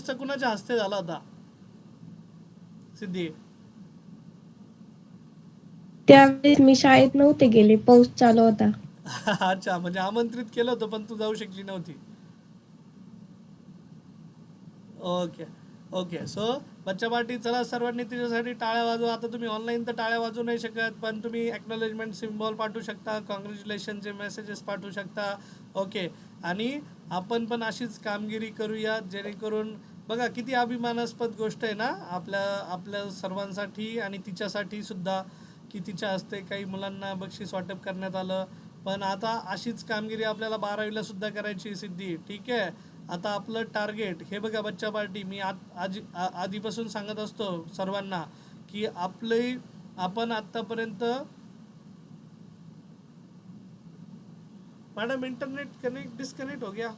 ध्वजचा कुणाच्या हस्ते झाला होता सिद्धी? त्यावेळेस मी शाळेत नव्हते गेले, पाऊस चालू होता. अच्छा, म्हणजे आमंत्रित केलं होतं पण तू जाऊ शकली नव्हती. ओके. ओके. सो बच्चा पार्टी, चला सर्वांनी तिच्यासाठी टाळ्या वाजवा. आता तुम्ही ऑनलाईन तर टाळ्या वाजवू नाही शकत, पण तुम्ही एक्नॉलेजमेंट सिम्बॉल पाठवू शकता, कॉंग्रॅच्युलेशनचे मेसेजेस पाठवू शकता. ओके. आणि आपण पण अशीच कामगिरी करूया, जेणेकरून बघा किती अभिमानास्पद गोष्ट आहे ना आपल्या आपल्या सर्वांसाठी आणि तिच्यासाठी सुद्धा, की तिच्या हस्ते काही मुलांना बक्षीस वाटप करण्यात आलं. पण आता अशीच कामगिरी आपल्याला 12वीला सुद्धा करायची सिद्धी. ठीक आहे. आता आपलं टार्गेट हे बघा बच्चा पार्टी, मी आधीपासून सांगत असतो सर्वांना की आपण आत्तापर्यंत, मैडम इंटरनेट कनेक्ट डिस्कनेक्ट हो गया.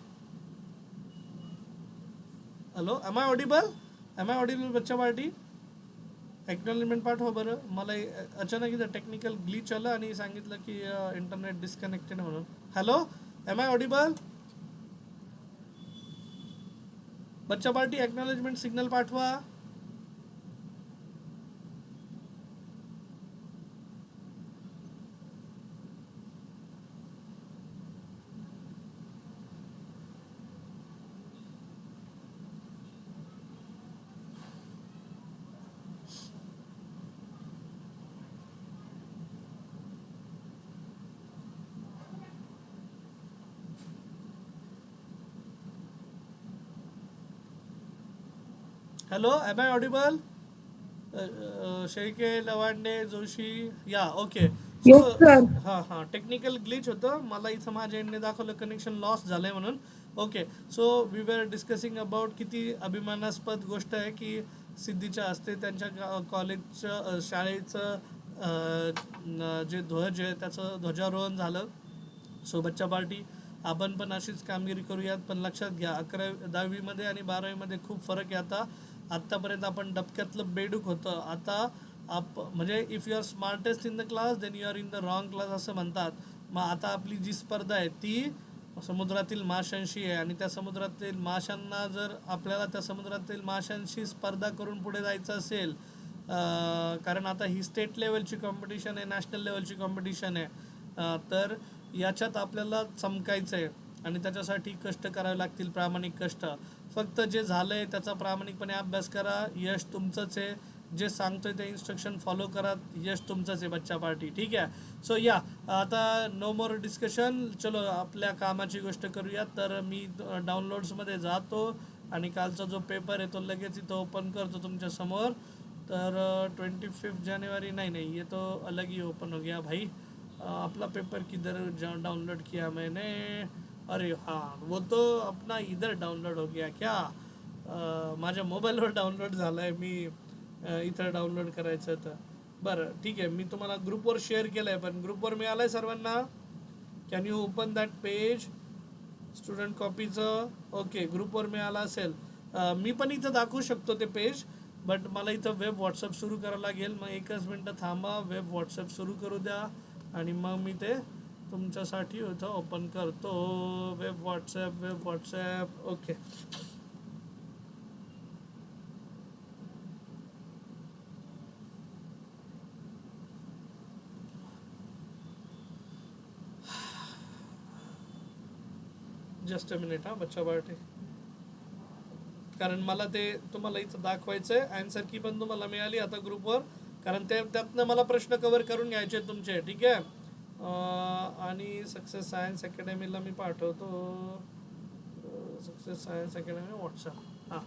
हॅलो, एम आय ऑडिबल बच्चा पार्टी? एक्नॉलेजमेंट पाठवा बरं. मला अचानक इथं टेक्निकल ग्लिच आलं आणि सांगितलं की इंटरनेट डिस्कनेक्टेड म्हणून. हॅलो, एम आय ऑडिबल बच्चा पार्टी? एक्नॉलेजमेंट सिग्नल पाठवा. Hello, am I audible? Shelke, Lawande, Joshi, या. ओके. So yes sir. हां टेक्निकल ग्लिच होतं. मला इथं माझ्या एंडने दाखवलं कनेक्शन लॉस झालं आहे म्हणून. Okay. So we were discussing about किती अभिमानास्पद गोष्ट आहे की सिद्धीच्या हस्ते त्यांच्या कॉलेजचं शाळेचं जे ध्वज आहे त्याचं ध्वजारोहण झालं. सो बच्चा पार्टी, आपण पण अशीच कामगिरी करूयात. पण लक्षात घ्या 10वीमध्ये आणि 12वीमध्ये खूप फरक आहे. आत्तापर्यंत आपण डबक्यातलं बेडूक होतं. आता म्हणजे if you are smartest in the class then you are in the wrong class असं म्हणतात. मग आता आपली जी स्पर्धा आहे ती समुद्रातील माशांशी आहे, आणि त्या समुद्रातील माशांना जर आपल्याला त्या समुद्रातील माशांशी स्पर्धा करून पुढे जायचं असेल, कारण आता ही स्टेट लेवलची कॉम्पिटिशन आहे, नॅशनल लेवलची कॉम्पिटिशन आहे, तर याच्यात आपल्याला चमकायचं आहे आणि त्याच्यासाठी कष्ट करावे लागतील, प्रामाणिक कष्ट. फक्त जे झालं आहे त्याचा प्रामाणिकपणे अभ्यास करा, यश तुमचंच आहे. जे सांगतोय ते इन्स्ट्रक्शन फॉलो करा, यश तुमचंच आहे बच्चा पार्टी. ठीक आहे. सो या, आता नो मोर डिस्कशन, चलो आपल्या कामाची गोष्ट करूया. तर मी डाउनलोड्समध्ये जातो आणि कालचा जो पेपर आहे तो लगेच इथं ओपन करतो तुमच्यासमोर. तर 25 जानेवारी, नहीं ये तो अलग ही ओपन हो गया भाई. अपना पेपर किधर डाउनलोड किया मैंने? अरे हाँ, वो तो अपना इधर डाउनलोड हो गया क्या? माझ्या मोबाईलवर डाउनलोड झाला आहे. मी इथं डाउनलोड करायचं तर बरं ठीक आहे. मी तुम्हाला ग्रुपवर शेअर केलं आहे, पण ग्रुपवर मिळालं आहे सर्वांना? Can you open that page student कॉपीचं? ओके, ग्रुपवर मिळालं असेल. मी पण इथं दाखवू शकतो ते पेज, बट मला इथं वेब व्हॉट्सअप सुरू करावं लागेल. मग एकच मिनटं थांबा, वेब व्हॉट्सअप सुरू करू द्या आणि मग मी ते तुमच्यासाठी इथं ओपन करतो. Web WhatsApp. Okay. Just a minute हा बच्चा पार्टी, कारण मला ते तुम्हाला इथं दाखवायचं आहे. आन्सर की पण तुम्हाला मिळाली आता ग्रुपवर, कारण त्यातनं मला प्रश्न कव्हर करून घ्यायचे तुमचे. ठीक आहे. आणि सक्सेस सायन्स अकॅडमीला मी पाठवतो. Success science academy WhatsApp. हां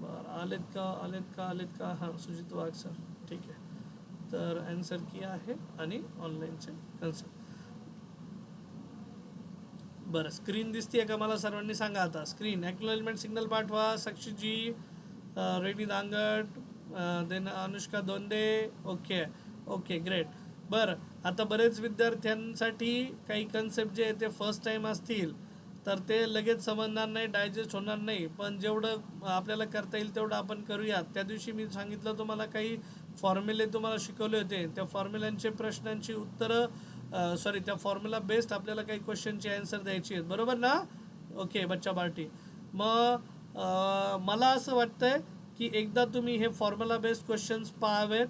बरं, आलेत का? हां, सुजित वाघ सर. ठीक आहे. तर आन्सर की आहे आणि ऑनलाईनचे कन्सेप्ट. बरं, स्क्रीन दिसते का मला? सर्वांनी सांगा आता. स्क्रीन एक्नॉलेजमेंट सिग्नल पाठवा. Sakshi ji, ready Dangat, then Anushka Donde. Okay great. बरं, आता बरेच विद्यार्थ्यांसाठी काही कन्सेप्ट जे आहे ते फर्स्ट टाईम असतील, तर ते लगेच समजणार नाही, डायजेस्ट होणार नाही. पण जेवढं आपल्याला करता येईल तेवढं आपण करूयात. त्या दिवशी मी सांगितलं तुम्हाला काही फॉर्म्युले तुम्हाला शिकवले होते. त्या फॉर्म्युलांचे प्रश्नांची उत्तरं, त्या फॉर्म्युला बेस्ड आपल्याला काही क्वेश्चनची आन्सर द्यायची आहेत, बरोबर ना? ओके बच्चा पार्टी. मग मला असं वाटतंय की एकदा तुम्ही हे फॉर्म्युला बेस्ड क्वेश्चन्स पाहावेत.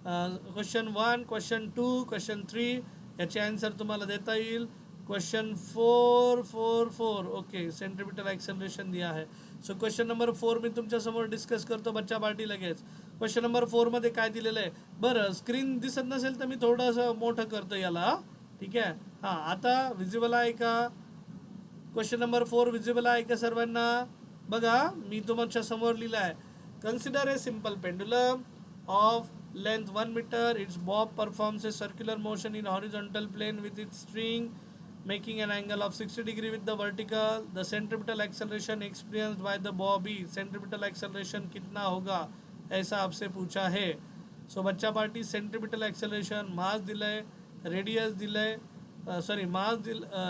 क्वेश्चन 1, क्वेश्चन 2, क्वेश्चन 3 याचे आन्सर तुम्हाला देता येईल. क्वेश्चन 4 ओके, सेंट्रिपिटल ॲक्सेलरेशन दिया आहे. सो क्वेश्चन नंबर 4 मी तुमच्यासमोर डिस्कस करतो बच्चा पार्टी लगेच. क्वेश्चन नंबर 4मध्ये काय दिलेलं आहे बरं, स्क्रीन दिसत नसेल तर मी थोडंसं मोठं करतो याला, ठीक आहे. हां, आता विजिबल आहे का? क्वेश्चन नंबर 4 विजिबल आहे का सर्वांना? बघा मी तुमच्या समोर लिहिलं आहे. Consider a simple pendulum of length 1 metre. Its bob performs a circular motion in horizontal plane with its string making an angle of 60 degree with the vertical. The centripetal acceleration experienced by the bob is centripetal acceleration कितना होगा ऐसा आपसे पूछा है. So बच्चा party centripetal acceleration मास दिलंय, radius दिलंय, मास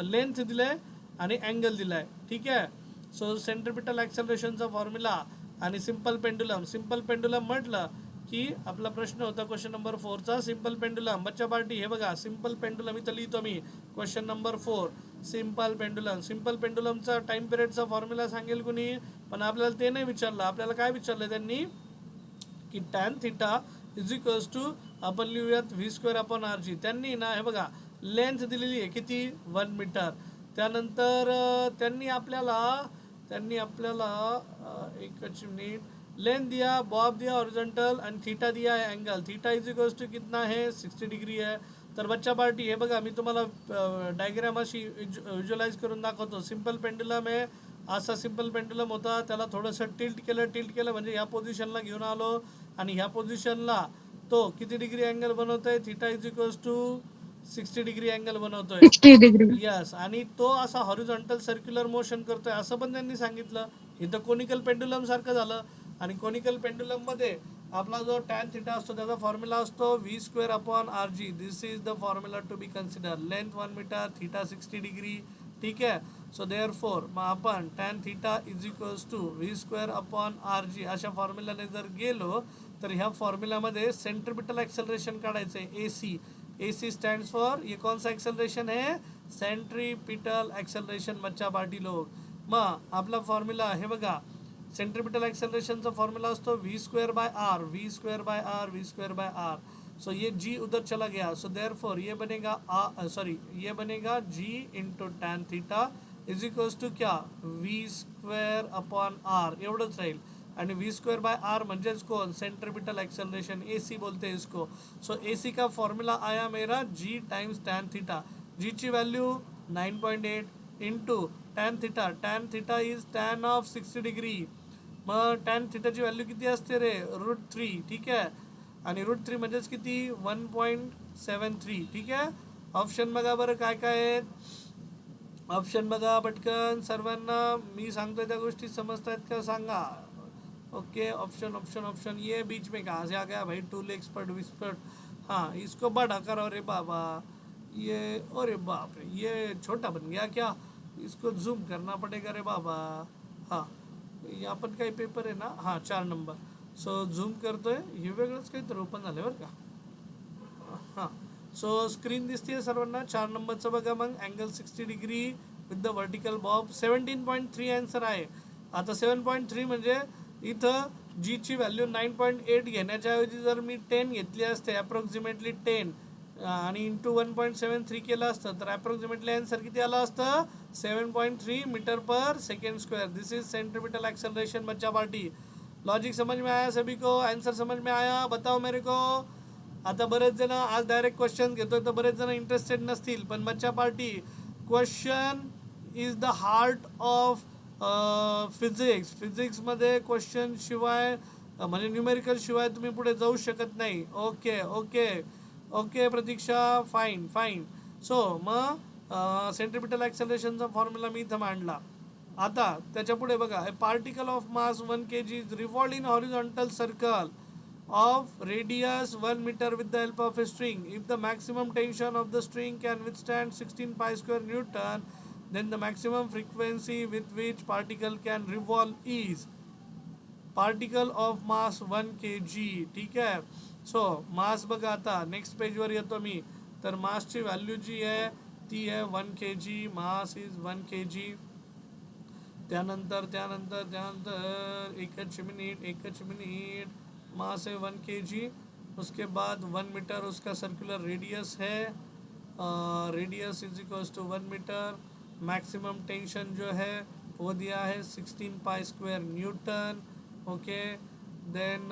length दिलंय आणि अँगल दिलाय, ठीक आहे. सो सेंट्रिपिटल ॲक्सेलरेशनचा फॉर्म्युला आणि सिम्पल पेंडुलम म्हटलं की आपला प्रश्न होता क्वेश्चन नंबर 4चा सिम्पल पेंडुलम. बच्चा पार्टी हे बघा सिम्पल पेंडुलम इथं लिहितो मी. क्वेश्चन नंबर 4 सिम्पल पेंडुलमचा टाइम पिरियडचा फॉर्म्युला सांगेल कुणी, पण आपल्याला ते नाही विचारलं. आपल्याला काय विचारलं त्यांनी की tan theta is equals to आपण लिहूयात v²/rg. त्यांनी ना हे बघा लेंथ दिलेली आहे किती 1 मीटर. त्यानंतर त्यांनी आपल्याला एकच मिनिट लेंथ दिया, बॉब दिया हॉरिझॉन्टल आणि थीटा दिया है angle. Theta is equals to कितना है 60 डिग्री है. तर बच्चा पार्टी हे बघा मी तुम्हाला डायग्राम अशी व्हिज्युअलाइज करून दाखवतो. सिम्पल पेंडुलम आहे, असा सिम्पल पेंडुलम होता, त्याला थोडंसं टिल्ट केलं म्हणजे ह्या पोझिशनला घेऊन आलो आणि ह्या पोझिशनला तो किती डिग्री अँगल बनवतोय, theta is equals to 60 degree angle बनवतोय, 60 डिग्री. यस. आणि तो असा हॉरिझॉन्टल सर्क्युलर मोशन करतोय असं पण त्यांनी सांगितलं. इथं कोनिकल पेंडुलम सारखं झालं. आणि कोनिकल पेंडुलममध्ये आपला जो टॅन थिटा असतो त्याचा फॉर्म्युला असतो v²/rg. This is the formula to be consider. Length 1 metre, theta 60 degree, ठीक आहे. सो देअरफॉर मग आपण tan theta is equals to v²/rg अशा फॉर्म्युलाने जर गेलो तर ह्या फॉर्म्युलामध्ये सेंट्रिपिटल ॲक्सेलरेशन काढायचं आहे AC स्टँड्स फॉर, ये कौन सा एक्सेलरेशन है, सेंट्रिपिटल ॲक्सेलरेशन. बच्चा पार्टी लोग मग आपला फॉर्म्युला हे बघा सेंट्रिपिटल ॲक्सेलरेशनचा फॉर्म्युला असतो v²/r. सो ये g उधर चला गया. सो देयरफॉर ये बनेगा g into tan theta is equals to क्या v²/r एवढंच राहील. आणि v²/r म्हणजेच कौन, सेंट्रिपिटल एक्सेलरेशन, AC बोलते हैं इसको. सो AC का फॉर्मूला आया मेरा g times tan theta. g ची value 9.8 into tan theta is tan of 60 degree. मग टॅन थिटाची व्हॅल्यू किती असते रे, √3, ठीक आहे. आणि √3 म्हणजेच किती 1.73, ठीक आहे. ऑप्शन बघा बरं काय काय आहेत. ऑप्शन बघा पटकन सर्वांना, मी सांगतोय त्या गोष्टी समजतायत का सांगा. ओके ऑप्शन ये बीच में कहाँ से आ गया भाई, टूल एक्सपर्ट विस्पर्ट. हाँ इसको बड़ा करो रे बाबा, ये अरे बाप रे ये छोटा बन गया क्या, इसको जूम करना पड़ेगा रे बाबा. हाँ यहाँ पण काही पेपर आहे ना, हां 4 नंबर. सो झूम करतोय, हे वेगळंच काहीतरी ओपन झालं बरं का. हां सो स्क्रीन दिसते सर्वांना. 4 नंबरचं बघा मग, angle 60 degree with the vertical Bob. 17.3 answer आहे. आता 7.3 म्हणजे इथं जी ची व्हॅल्यू 9.8 घेण्याच्या ऐवजी जर मी 10 घेतली असते, अप्रॉक्सिमेटली 10 आणि इंटू 1.73 केलं असतं तर अप्रॉक्सिमेटली आन्सर किती आलं असतं 7.3 metre per second square. This is centripetal acceleration. बच्चा पार्टी लॉजिक समझ में आया सभी को, आंसर समझ में आया, बताओ मेरे को. आता बरेच जण आज डायरेक्ट क्वेश्चन घेतोय तर बरेच जण इंटरेस्टेड नसतील, पण बच्चा party question is the heart of फिजिक्समध्ये क्वेश्चन शिवाय म्हणजे न्यूमेरिकल शिवाय तुम्ही पुढे जाऊ शकत नाही. Okay Pratiksha, fine. सो मग सेंट्रिपिटल ॲक्सेलरेशनचा फॉर्म्युला मी इथं मांडला. आता त्याच्या पुढे बघा, a particle of mass 1 kg revolved in horizontal circle of radius 1 meter with the help of a string. If the maximum tension of the string can withstand 16 pi square Newton, then the maximum frequency with which particle can revolve is particle of mass 1 kg. ठीक आहे. So मास बघा, आता next पेजवर येतो मी. तर मासची value जी आहे ती आहे 1 kg. Mass is 1 kg. त्यानंतर त्यानंतर त्यानंतर एकच मिनट, मास है 1 kg, उसके बाद 1 मीटर उसका सर्कुलर रेडियस है, radius is equals to 1 metre. Maximum tension जो है वो दिया है 16 pi square newton. Okay, then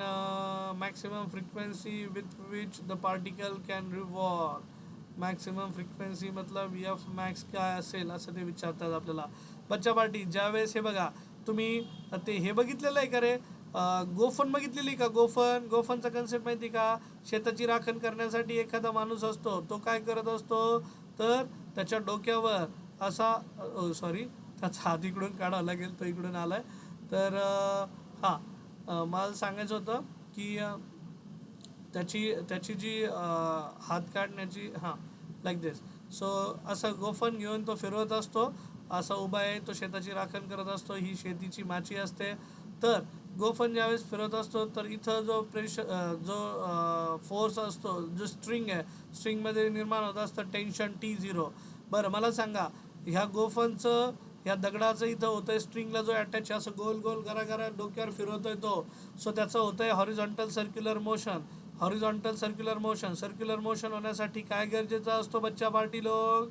maximum frequency with which the particle can revolve, maximum frequency मतलब एफ मॅक्स काय असेल असं ते विचारतात आपल्याला। बच्चा पार्टी ज्यावेळेस हे बघा तुम्ही ते हे बघितलेलं आहे का रे, गोफन बघितलेली का? गोफनचा कन्सेप्ट माहिती का? शेताची राखण करण्यासाठी एखादा माणूस असतो, तो काय करत असतो तर त्याच्या डोक्यावर असा, सॉरी त्याचा हात इकडून काढावा लागेल, तो इकडून आलाय तर मला सांगायचं होतं की त्याची त्याची जी हात काढण्याची लाईक दिस, सो असं गोफन घेऊन तो फिरवत असतो, असा उभा आहे, तो शेताची राखण करत असतो, ही शेतीची माची असते। तर गोफन ज्यावेळेस फिरत असतो तर इथं जो जो फोर्स असतो, जो स्ट्रिंग आहे, स्ट्रिंगमध्ये निर्माण होत असतं टेन्शन T0। बरं मला सांगा, ह्या गोफनचं ह्या दगडाचं इथं होतंय, स्ट्रिंगला जो अटॅच असं गोल गोल गरा डोक्यावर फिरवतोय तो, सो त्याचं होतंय horizontal circular motion. Horizontal circular motion होण्यासाठी काय गरजेचा असतो बच्चा पार्टी लोक?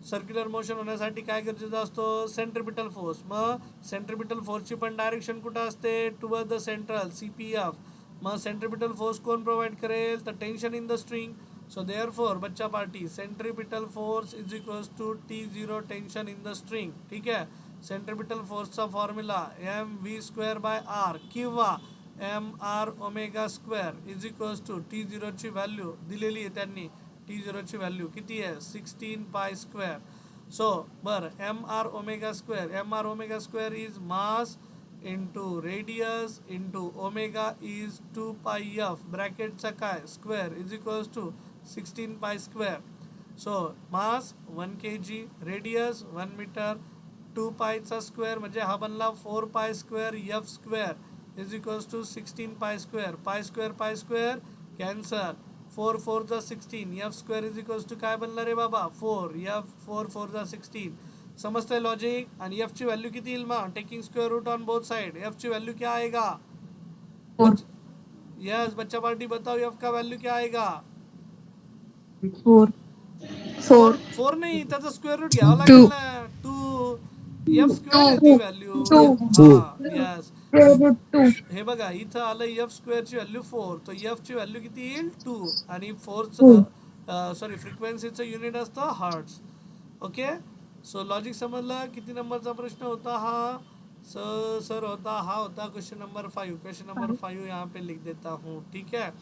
सर्क्युलर मोशन होण्यासाठी काय गरजेचा असतो? Centripetal force. मग सेंट्रिपिटल फोर्सची पण डायरेक्शन कुठं असते? Toward the central, CPF। मग सेंट्रिपिटल फोर्स कोण प्रोव्हाइड करेल? तर tension in the string. So therefore बच्चा party centripetal force is equals to T0 tension in the string. ठीक आहे, सेंट्रिपिटल फोर्सचा फॉर्म्युला mv²/r किंवा mr⍵² is equals to T0 ची व्हॅल्यू दिलेली आहे त्यांनी, T0 ची व्हॅल्यू किती आहे? 16 पाय स्क्वेअर। सो बरं mr⍵², is mass into radius into omega is 2 pi f ब्रॅकेटचा काय square is equals to 16 pi square. So mass 1 kg, radius 1 metre, 2 पायचा स्क्वेअर म्हणजे हा बनला 4 pi square F square is equals to 16 pi square. Pi square cancer, 4 4 जा 16, F square is equals to काय बनला रे बाबा? 4, एफ 4 4 जा 16। समजतंय लॉजिक? आणि एफ ची व्हॅल्यू किती येईल मग? Taking square root on both side, F ची व्हॅल्यू क्या आएगा? 4 यस बच्चा पार्टी बताओ, एफ का व्हॅल्यू क्या आएगा? 4 फोर 4 4 नाही, त्याचा स्क्वेअर रूट घ्यावा 2 लागेल ना, 2 एफ स्क्वेअर आहे ती 2 व्हॅल्यू। 2 यस, रूट 2 हे बघा इथं आलं एफ स्क्वेअरची व्हॅल्यू 4, तर एफ ची व्हॅल्यू किती येईल? 2, आणि सॉरी फ्रिक्वेन्सीचं युनिट असतं हर्ट्स। ओके, सो लॉजिक समजलं? किती नंबरचा प्रश्न होता हा? सर होता हा होता क्वेश्चन नंबर 5। क्वेश्चन नंबर 5 यहाँ पे लिख देता हूँ, ठीक है।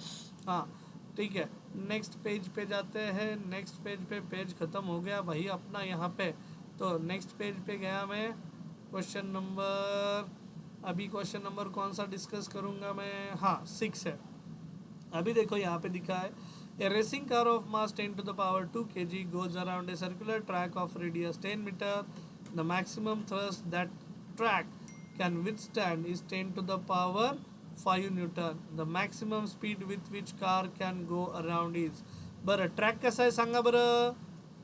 हाँ ठीक है, नेक्स्ट पेज पे जाते हैं। नेक्स्ट पेज पे पेज ख़त्म हो गया भाई अपना यहाँ पे, तो नेक्स्ट पेज पे गया मैं। क्वेश्चन नंबर, अभी क्वेश्चन नंबर कौन सा डिस्कस करूँगा मैं? हाँ 6 है। अभी देखो यहाँ पे दिखा है, a racing car of mass 10 to the power 2 kg goes around a circular track of radius 10 meter. The maximum thrust that track can withstand is 10 to the power 5 Newton. The maximum speed with which car can go around is, बरं track कसा आहे सांगा बरं?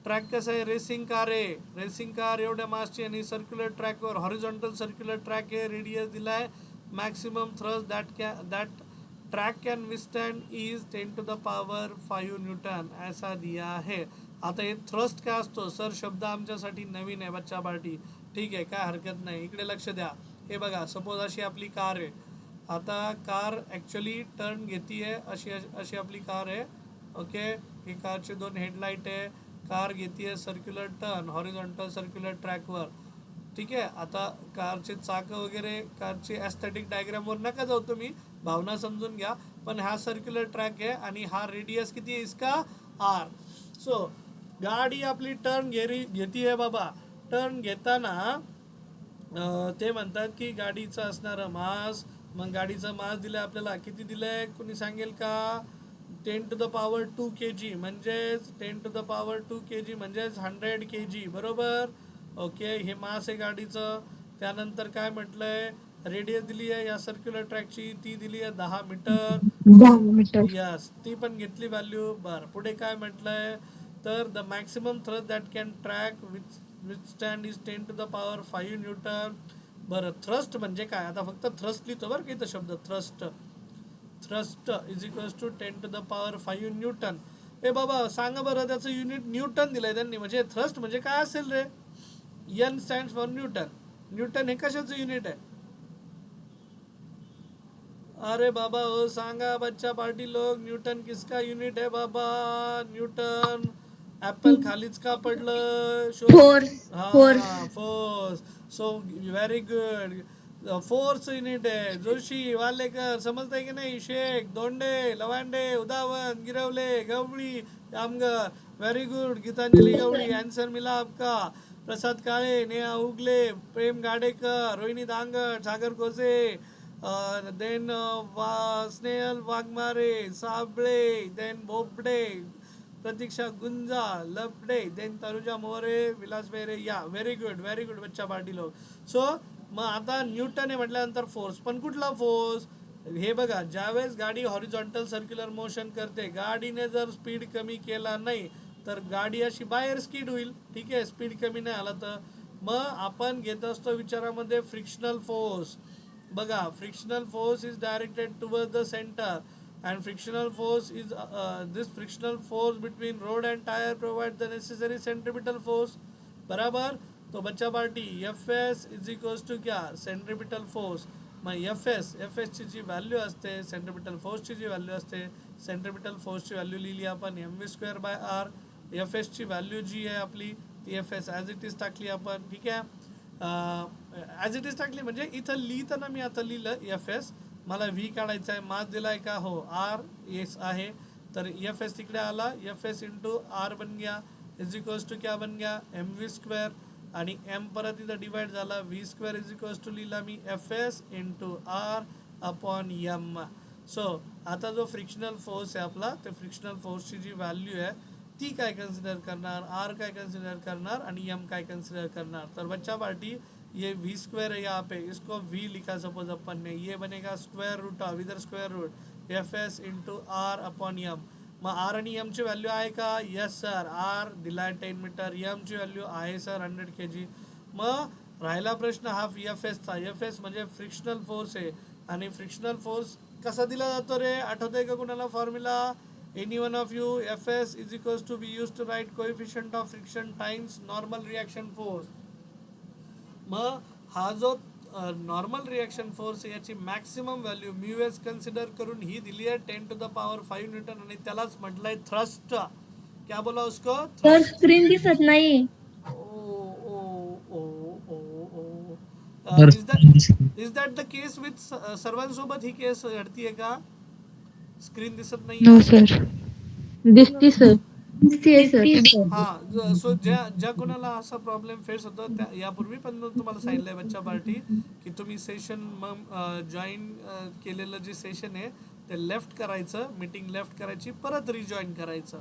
Track कसा आहे? Racing car आहे, racing car एवढ्या मासची आणि सर्क्युलर ट्रॅकवर, हॉरिझॉन्टल सर्क्युलर ट्रॅक आहे, रेडियस दिलाय, maximum thrust that track can withstand is 10 to the power 5 Newton, ऐसा दिया है। आता हे थ्रस्ट काय असतो सर? शब्द आमच्यासाठी नवीन आहे बच्चा पार्टी, ठीक आहे, काय हरकत नाही, इकडे लक्ष द्या। हे बघा, सपोज अशी आपली कार आहे, आता कार ॲक्च्युली टर्न घेते आहे, अशी अशी आपली कार आहे। ओके, ही कारचे 2 हेडलाईट आहे, कार घेते आहे सर्क्युलर टर्न हॉरिझॉन्टल सर्क्युलर ट्रॅकवर, ठीक आहे। आता कारचे चाकं वगैरे, कारची ॲस्थेटिक डायग्रामवर नका जाऊ तुम्ही, भावना समजून घ्या, पण हा सर्क्युलर ट्रॅक आहे आणि हा रेडियस किती आहे इसका? आर। सो गाडी आपली टर्न घेती आहे बाबा, टर्न घेताना ते म्हणतात की गाडीचं असणारं मास, मग गाडीचं मास दिलं आपल्याला, किती दिलंय कोणी सांगेल का? 10 to the power 2 kg, म्हणजेच 10 to the power 2 kg म्हणजेच 100 kg, बरोबर? ओके, हे मास आहे गाडीचं। त्यानंतर काय म्हटलंय? रेडियस दिली आहे या सर्क्युलर ट्रॅकची, ती दिली आहे 10 मीटर। 10 मीटर यस, ती पण घेतली व्हॅल्यू। बरं पुढे काय म्हटलंय? तर the maximum thrust that can track withstand is 10 to the power 5 newton. बरं, थ्रस्ट म्हणजे काय? आता फक्त थ्रस्ट लिहितो बरं का इथं शब्द thrust. Thrust is equals to 10 to the power 5 newton. ए बाबा सांगा बरं, त्याचं युनिट न्यूटन दिलंय त्यांनी. म्हणजे थ्रस्ट म्हणजे काय असेल रे? N stands for newton. Newton हे कशाचं युनिट आहे? अरे बाबा हो सांगा बच्चा पार्टी लोग, न्यूटन किसका युनिट है बाबा? न्यूटन. ऍपल खालीच का पडलं? फोर्स. फोर्स. हा, force. So very good. Force unit आहे. जोशी, वालेकर, समजताय की नाही? Shaikh, Donde, Lawande, Udavan, Girawale, Gawali, Amgar. Very good. Geetanjali Gawali, answer मिला आपका. प्रसाद काळे, नेहा उगले, प्रेम गाडेकर, रोहिणी दांगट, सागर कोसे, देन स्नेहल वाघमारे, साबळे, देन बोबडे, प्रतीक्षा गुंजा, लपडे, देन तनुजा मोरे, विलास बेरे. या व्हेरी गुड बच्चा पार्टी लोक. सो मग आता न्यूटन आहे म्हटल्यानंतर फोर्स, पण कुठला फोर्स? हे बघा, ज्यावेळेस गाडी हॉरिझॉन्टल सर्क्युलर मोशन करते, गाडीने जर स्पीड कमी केला नाही तर गाडी अशी बाहेर स्किड होईल. ठीक आहे, स्पीड कमी नाही आला तर. मग आपण घेत असतो विचारामध्ये फ्रिक्शनल फोर्स. बघा, frictional force is directed toward the centre and frictional force is this frictional force between road and tire provides the necessary centripetal force. बराबर. तो बच्चा party F S is equals to क्या? Centripetal force. मग F एसची जी value असते, centripetal फोर्सची जी व्हॅल्यू असते, सेंट्रिपिटल फोर्सची व्हॅल्यू लिहिली आपण mv² बाय आर. एफ एसची व्हॅल्यू जी आहे आपली ती F S as it is टाकली आपण. ठीक आहे, ॲज इट इज टाकली म्हणजे इथं लिहिताना मी आता लिहिलं एफ एस. मला व्ही काढायचा आहे, मास दिला आहे का? हो, आर एस आहे. तर एफ एस तिकडे आला, एफ एस इंटू आर बन गया इज इक्वल्स टू क्या बन गया? mv². आणि एम परत इथं डिवाइड झाला, v² इज इक्वल्स टू लिहिला मी F S into R upon M. So आता जो फ्रिक्शनल फोर्स आहे आपला, ते फ्रिक्शनल फोर्सची जी व्हॅल्यू आहे ती काय कन्सिडर करणार, आर काय कन्सिडर करणार आणि एम काय कन्सिडर करणार. तर बच्चा पार्टी ये v² है यहाँ पे, इसको v लिखा सपोज अपन ने, ये बनेगा स्क्वायर रूट ऑफ इधर square root F S into R upon M. मग आर आणि एमची व्हॅल्यू आहे का? Yes sir. आर दिला 10 मीटर, एमची व्हॅल्यू आहे सर 100 kg. मग राहिला प्रश्न हा एफ एसचा. एफ एस म्हणजे फ्रिक्शनल फोर्स आहे. आणि फ्रिक्शनल फोर्स कसा दिला जातो रे? आठवतंय का कुणाला formula? Any one of you? F S is equals to be use to right coefficient of friction times normal reaction force. मग हा जो नॉर्मल रिॲक्शन फोर्स आहे याची maximum value mu S consider करून ही दिली आहे 10 टू द पॉवर 5 न्यूटन. आणि त्यालाच म्हटलंय थ्रस्ट. क्या बोला उसको? तर स्क्रीन दिसत नाही. Is that the case with सर्वांसोबत ही केस घडतीये का? स्क्रीन दिसत नाही? No sir. दिसती सर. हा. सो ज्या कोणाला असा प्रॉब्लेम फेस होतो त्या यापूर्वी पण तुम्हाला सांगितलंय बच्चा पार्टी की तुम्ही सेशन मग जॉईन केलेलं जे सेशन आहे ते लेफ्ट करायचं, मीटिंग लेफ्ट करायची, परत रिजॉईन करायचं.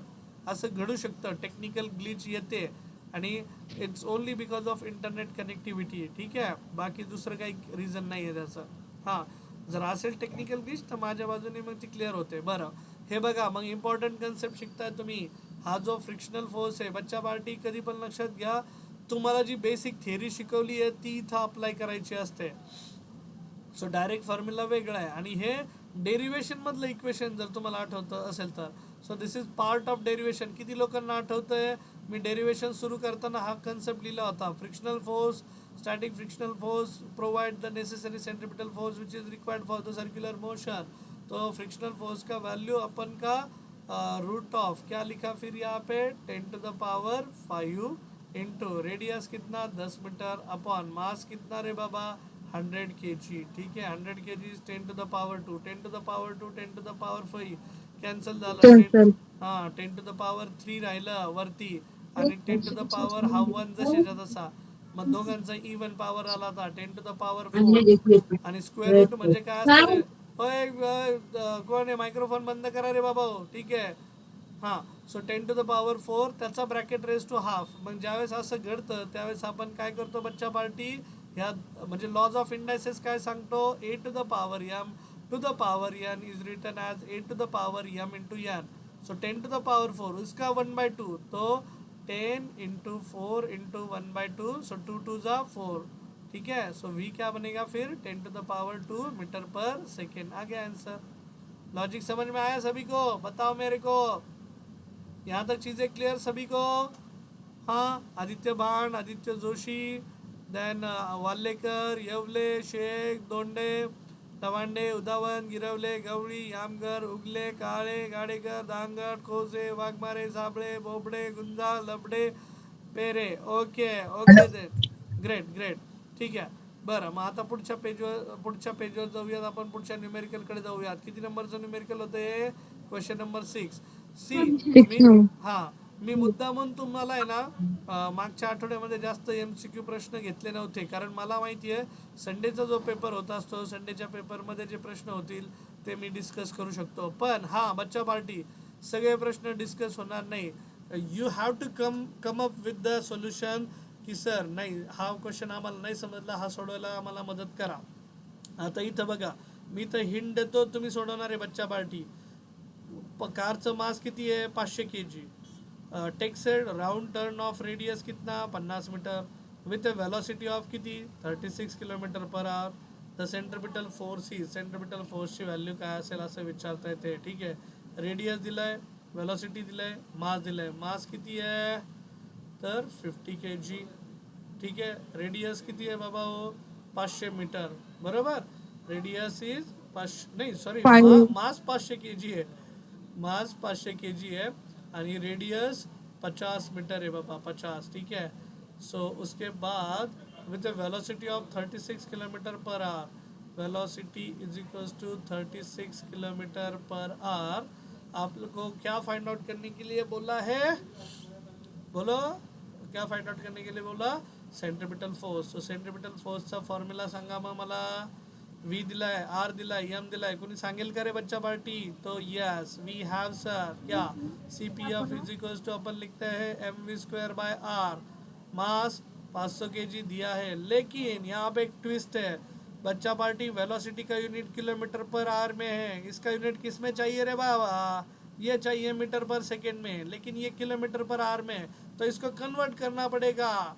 असं घडू शकतं, टेक्निकल ग्लिच येते आणि it's only because of internet connectivity. ठीक आहे, बाकी दुसरं काही रिझन नाही आहे त्याचं. हां, जर असेल टेक्निकल ग्लिच तर माझ्या बाजूने मग ती क्लिअर होते. बरं, हे बघा, मग इम्पॉर्टंट कन्सेप्ट शिकताय तुम्ही. हा जो फ्रिक्शनल फोर्स आहे बच्चा पार्टी कधी पण लक्षात घ्या, तुम्हाला जी बेसिक थिअरी शिकवली आहे ती इथं अप्लाय करायची असते. सो डायरेक्ट फॉर्म्युला वेगळा आहे आणि हे डेरिवेशन मधलं इक्वेशन जर तुम्हाला आठवतं असेल तर. So this is part of derivation. किती लोकांना आठवतंय मी डेरिवेशन सुरू करताना हा कन्सेप्ट लिहिला होता? Frictional force, static frictional force provide the necessary centripetal force which is required for the circular motion. तो फ्रिक्शनल फोर्स का वैल्यू अपन का रूट ऑफ क्या लिखा फिर यहाँ पे 10 to the power 5 into radius कितना 10 मीटर अपॉन मास कितना रे बाबा 100 kg. ठीक है, 100 kg is 10 to the power 2, 10 to the power 2, 10 to the power 5 cancel झालं. हां, 10 टू द पावर 3 राहिलं वरती आणि 10 टू द पावर हा 1 जशाच्या तसा. मग दोघांचा इवन पॉवर आला होता 10 टू द पावर 4. आणि स्क्वेअर रूट म्हणजे काय असतं रे? कोण आहे? मायक्रोफोन बंद करा रे बाबा. ठीक आहे, हां. सो 10 टू द पावर 4 त्याचा ब्रॅकेट रेज टू हाफ. मग ज्यावेळेस असं घडतं त्यावेळेस आपण काय करतो बच्चा पार्टी? ह्या म्हणजे लॉज ऑफ इंडायसेस काय सांगतो? A to the power M to the power N is written as A to the power M into N. So 10 to the power 4 इसका 1/2 तो 10 इंटू 4 इंटू 1/2, सो 2 2 ज़ा 4, ठीक है। सो v क्या बनेगा फिर 10⁻²मीटर पर सेकेंड। आ गया आंसर। लॉजिक समझ में आया सभी को? बताओ मेरे को, यहाँ तक चीज़ें क्लियर सभी को? हाँ, आदित्य बाण, आदित्य जोशी, देन वाल्लेकर, येवले, शेख, दोंडे, तवांडे, उदावन, गिरवले, गवळी, यामगर, उगले, काळे, गाडेकर, दांगड, खोसे, वाघमारे, साबळे, बोबडे, गुंजा, लबडे, पेरे. ओके ओके ग्रेट ग्रेट, ठीक आहे. बरं, मग आता पुढच्या पेजवर जाऊयात आपण. पुढच्या न्यूमेरिकलकडे जाऊयात. किती नंबरचं न्यूमेरिकल होतं हे? Question number 6. See, 6 no. मी मुद्दामून तुम्हाला आहे ना मागच्या आठवड्यामध्ये जास्त MCQ प्रश्न घेतले नव्हते, कारण मला माहिती आहे संडेचा जो पेपर होत असतो, संडेच्या पेपरमध्ये जे प्रश्न होतील ते मी डिस्कस करू शकतो. पण बच्चा पार्टी, सगळे प्रश्न डिस्कस होणार नाही. You have to come up with the solution की सर नाही, हा क्वेश्चन आम्हाला नाही समजला, हा सोडवायला आम्हाला मदत करा. आता इथं बघा, मी तर हिंट देतो, तुम्ही सोडवणार आहे बच्चा पार्टी. कारचं मास किती आहे? 500 kg. Takes a round turn of radius कितना? 50 मीटर. विथ वेलोसिटी ऑफ किती? 36 km/h. द सेंट्रिपिटल फोर्सची व्हॅल्यू काय असेल असं विचारता येते, ठीक आहे. रेडियस दिलाय, वेलोसिटी दिलाय, मास दिलाय. मास किती आहे? तर 50 kg, ठीक आहे. रेडियस किती आहे बाबा? 500 मीटर, बरोबर. रेडियस इज 500, नाही सॉरी, मास 500 kg आहे. मास 500 kg है आणि रेडियस 50 मीटर है बाबा, 50, ठीक है. सो उसके बाद with velocity of 36 km/h, velocity is equals to 36 km/h. आप लोग को क्या फाइंड आउट करने के लिए बोला है? बोलो, क्या फाइंड आउट करने के लिए बोला? Centripetal force. सो सेंट्रिपिटल फोर्सचा फॉर्म्युला सांगा मग मला. V दिलाय, R दिलाय, M दिलाय. कोणी सांगेल का रे बच्चा पार्टी? तो यस, वी हैव सर. क्या? CPF इज इक्वल्स टू अपन लिखते हैं mv²/r. मास 500 kg दिया है, लेकिन यहाँ पे एक ट्विस्ट है बच्चा पार्टी. वेलोसिटी का यूनिट km/h में है, इसका यूनिट किस में चाहिए रे बाबा? ये चाहिए मीटर/सेकेंड में, लेकिन ये km/h में है, तो इसको कन्वर्ट करना पड़ेगा.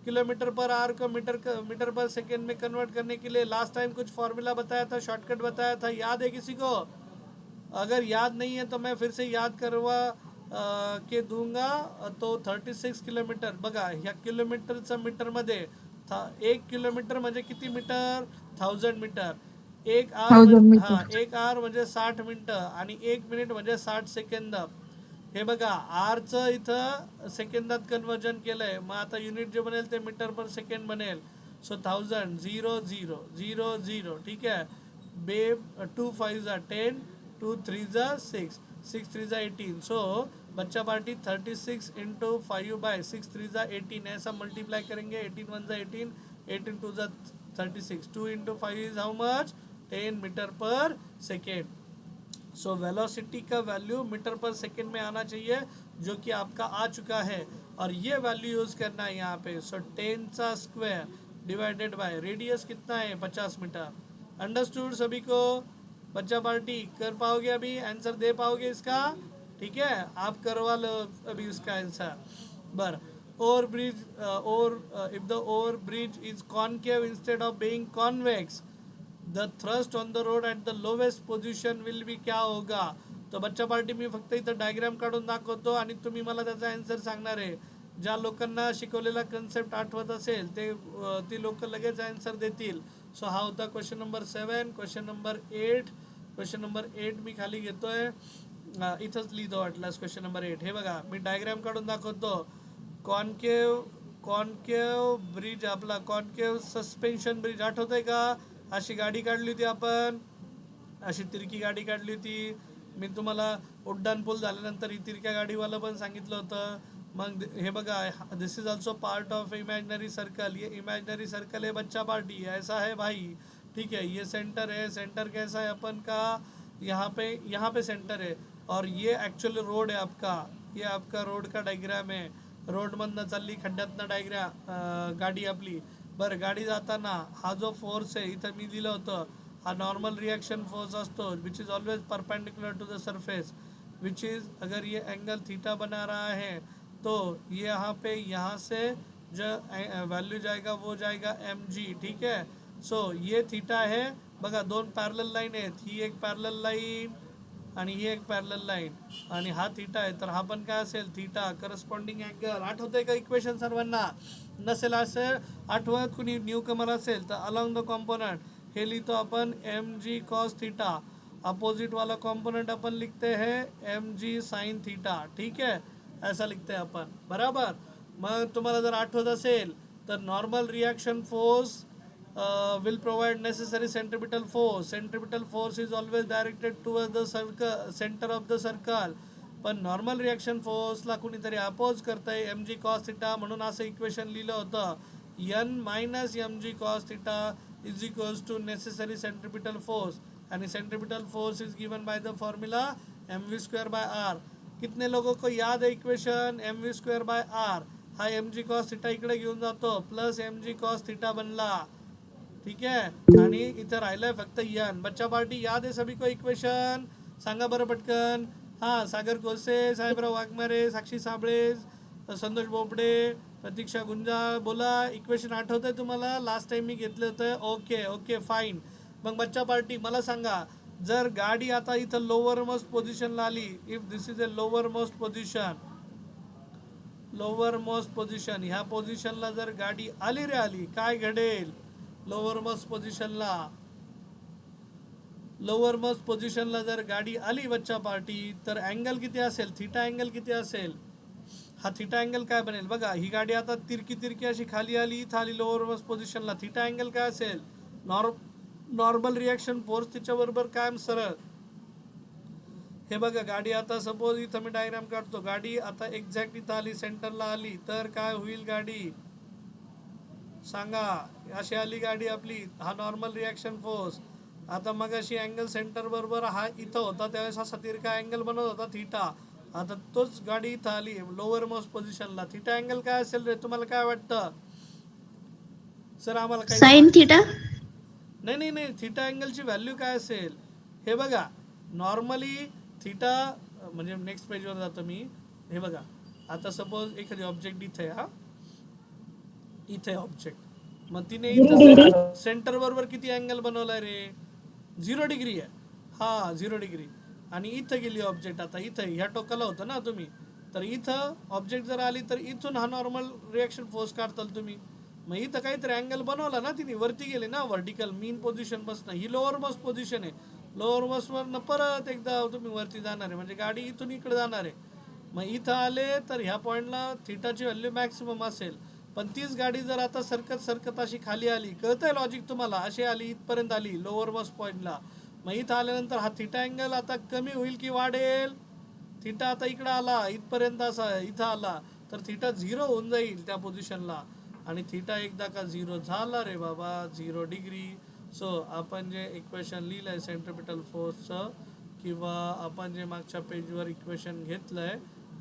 km/h को मीटर/सेकेंड में कन्वर्ट करने के लिए लास्ट टाइम कुछ फॉर्मूला बताया था, शॉर्टकट बताया था, याद है किसी को? अगर याद नहीं है तो मैं फिर से याद करवा के दूंगा. तो 36 किलोमीटर बघा, ह्या किलोमीटरचं मीटरमध्ये 1 किलोमीटर म्हणजे किती मीटर? 1000 मीटर. एक आर म्हणजे 60 मिनिटं आणि 1 मिनिट म्हणजे 60 सेकंद. हे बघा, आरचं इथं सेकंदात कन्वर्जन केलंय, मग आता युनिट जे बनेल ते मीटर/सेकंड बनेल. सो 1000 0 0 0 0, ठीक आहे. 2 5 ज़ा 10, 2 3 ज़ा 6, 6 3 ज़ा 18. सो बच्चा पार्टी 36 इंटू 5/6 3 ज़ा 18 ऐसा मल्टीप्लाई करेंगे. 18 1 ज़ा 18, 18 2 ज़ा 36. 2 into 5 is how much? 10 metre per second. So velocity का वैल्यू मीटर/सेकेंड में आना चाहिए, जो कि आपका आ चुका है, और ये वैल्यू यूज़ करना है यहाँ पे. सो 10² डिवाइडेड बाय रेडियस कितना है? 50 मीटर. अंडरस्टूड सभी को? बच्चा पार्टी कर पाओगे? अभी आंसर दे पाओगे इसका? ठीक है, आप करवा लो अभी उसका आंसर. बर, over bridge, if the over bridge is concave instead of being convex, the thrust on the road at the lowest position will be क्या होगा? तो बच्चा पार्टी मी फक्त इथं डायग्राम काढून दाखवतो आणि तुम्ही मला त्याचा आन्सर सांगणार आहे. ज्या लोकांना शिकवलेला कन्सेप्ट आठवत असेल ते ती लोक लगेच आन्सर देतील. सो हा होता क्वेश्चन नंबर 7. क्वेश्चन नंबर 8 मी खाली घेतोय, इथंच लिहितो वाटल्यास. क्वेश्चन नंबर 8 हे बघा, मी डायग्राम काढून दाखवतो. कॉनकेव ब्रिज, आपला कॉनकेव सस्पेन्शन ब्रिज आठवतंय का? अशी गाडी काढली होती आपण, अशी तिरकी गाडी काढली होती. मी तुम्हाला उड्डाण पूल झाल्यानंतर ही तिरक्या गाडीवाला पण सांगितलं होतं. मग हे बघा, this is also part of imaginary circle. ये इमेजिनरी सर्कल है बच्चा पार्टी, ऐसा है भाई, ठीक है. ये सेंटर है. सेंटर कैसा है अपन का? यहाँ पे सेंटर है, और ये ॲक्च्युअली रोड आहे आपका. ये आपका रोड का डायग्राम आहे. रोडमधनं चालली, खड्ड्यातनं गाडी आपली. बरं, गाडी जाताना हा जो फोर्स आहे, इथं मी दिलं होतं, हा नॉर्मल रिएक्शन फोर्स असतो, which is always perpendicular to the surface, which is, अगर ये एंगल थीटा बना रहा है तो यहाँ पे यहाँ से जो वैल्यू जाएगा वो जाएगा mg, ठीक है. सो ये थीटा आहे बघा, दोन पॅरलल लाईन आहेत, ही एक पॅरलल लाईन आणि ही एक पॅरलल लाईन आणि हा थीटा आहे, तर हा पण काय असेल थीटा करस्पॉन्डिंग अँगल. आठवतंय का इक्वेशन सर्वांना? नसेल असेल आठवत कुणी न्यू कमर असेल तर अलॉंग द कॉम्पोनंट हे लिहितो आपण mg cos थीटा, अपोजिट वाला कॉम्पोनेंट अपन लिखते हैं mg sin थीटा, ठीक है, ऐसा लिखते हैं अपन, बराबर. मग तुम्हाला जर आठवत असेल तर normal reaction force will provide necessary centripetal force. Centripetal force is always directed towards the circle, center of the circle. पण नॉर्मल रिॲक्शन फोर्सला कुणीतरी अपोज करतंय mg cos थिटा, म्हणून असं इक्वेशन लिहिलं होतं n minus mg cos theta is equals to necessary centripetal force, आणि centripetal force is given by the formula mv square by r. कितने लोगों को याद है equation mv square by r? हा mg cos थिटा इकडे घेऊन जातो, प्लस mg cos थिटा बनला, ठीक है, आणि इथं राहिलंय फक्त n. बच्चा पार्टी याद आहे सभी को इक्वेशन? सांगा बरं पटकन. हां, सागर कोसे, साहेबराव वाघमारे, साक्षी साबळे, संतोष बोबडे, प्रतीक्षा गुंजाळ, बोला इक्वेशन आठवतंय तुम्हाला? लास्ट टाइम मी घेतलं होतं. Okay okay fine. मग बच्चा पार्टी मला सांगा, जर गाडी आता इथं लोअर मोस्ट पोझिशनला आली, if this is a lower most position, lower most position, ह्या पोझिशनला जर गाडी आली रे आली, काय घडेल? लोअर मोस्ट पोझिशनला, लोअर मोस्ट पोझिशनला जर गाडी आली बच्चा पार्टी, तर अँगल किती असेल? थीटा अँगल किती असेल? हा थीटा अँगल काय बनेल बघा, ही गाडी आता तिरकी तिरकी अशी खाली आली, इथं आली लोअर मोस्ट पोझिशनला, थीटा अँगल काय असेल? नॉर्मल रिॲक्शन फोर्स तिच्याबरोबर कायम सरळ. हे बघा, गाडी आता सपोज इथं मी डायग्राम काढतो, गाडी आता एक्झॅक्ट इथं आली, सेंटरला आली, तर काय होईल गाडी सांगा? अशी आली गाडी आपली, हा नॉर्मल रिॲक्शन फोर्स. आता मग अशी अँगल सेंटर बरोबर हा इथं होता, त्यावेळेस हा तिरका अँगल बनवत होता थीटा. आता तोच गाडी इथं आली लोअर मोस्ट पोझिशनला, थीटा अँगल काय असेल रे? तुम्हाला काय वाटतं सर? आम्हाला काही साइन थीटा. नाही नाही नाही, थीटा अँगलची व्हॅल्यू काय असेल? हे बघा, नॉर्मली थीटा म्हणजे नेक्स्ट पेजवर जातो मी. हे बघा, आता सपोज एखादी ऑब्जेक्ट इथे, हा इथे ऑब्जेक्ट, मग तिने इथं सेंटर बरोबर किती अँगल बनवलाय रे? 0 डिग्री आहे. हा 0 डिग्री. आणि इथं गेली ऑब्जेक्ट, आता इथं ह्या टोकाला होतं ना तुम्ही, तर इथं ऑब्जेक्ट जर आली तर इथून हा नॉर्मल रिॲक्शन फोर्स काढताल तुम्ही. मग इथं काहीतरी अँगल बनवला ना तिने, वरती गेले ना व्हर्टिकल मीन पोझिशन बसणं, ही लोअर मोस्ट पोझिशन आहे. लोअर मोस्टवरनं परत एकदा तुम्ही वरती जाणार आहे, म्हणजे गाडी इथून इकडे जाणार आहे. मग इथं आले तर ह्या पॉईंटला थीटाची व्हॅल्यू मॅक्सिमम असेल. पण तीच गाडी जर आता सरकत सरकत अशी खाली आली, कळतंय लॉजिक तुम्हाला? अशी आली, इथपर्यंत आली लोअर मोस्ट पॉईंटला, मग इथं आल्यानंतर हा थीटा अँगल आता कमी होईल की वाढेल? थीटा आता इकडं आला, इथपर्यंत असा इथं आला, तर थीटा 0 होऊन जाईल त्या पोझिशनला. आणि थीटा एकदा का 0 झाला रे बाबा, 0 डिग्री. सो आपण जे इक्वेशन लिहिलं आहे सेंट्रिपिटल फोर्सचं, किंवा आपण जे मागच्या पेजवर इक्वेशन घेतलं आहे,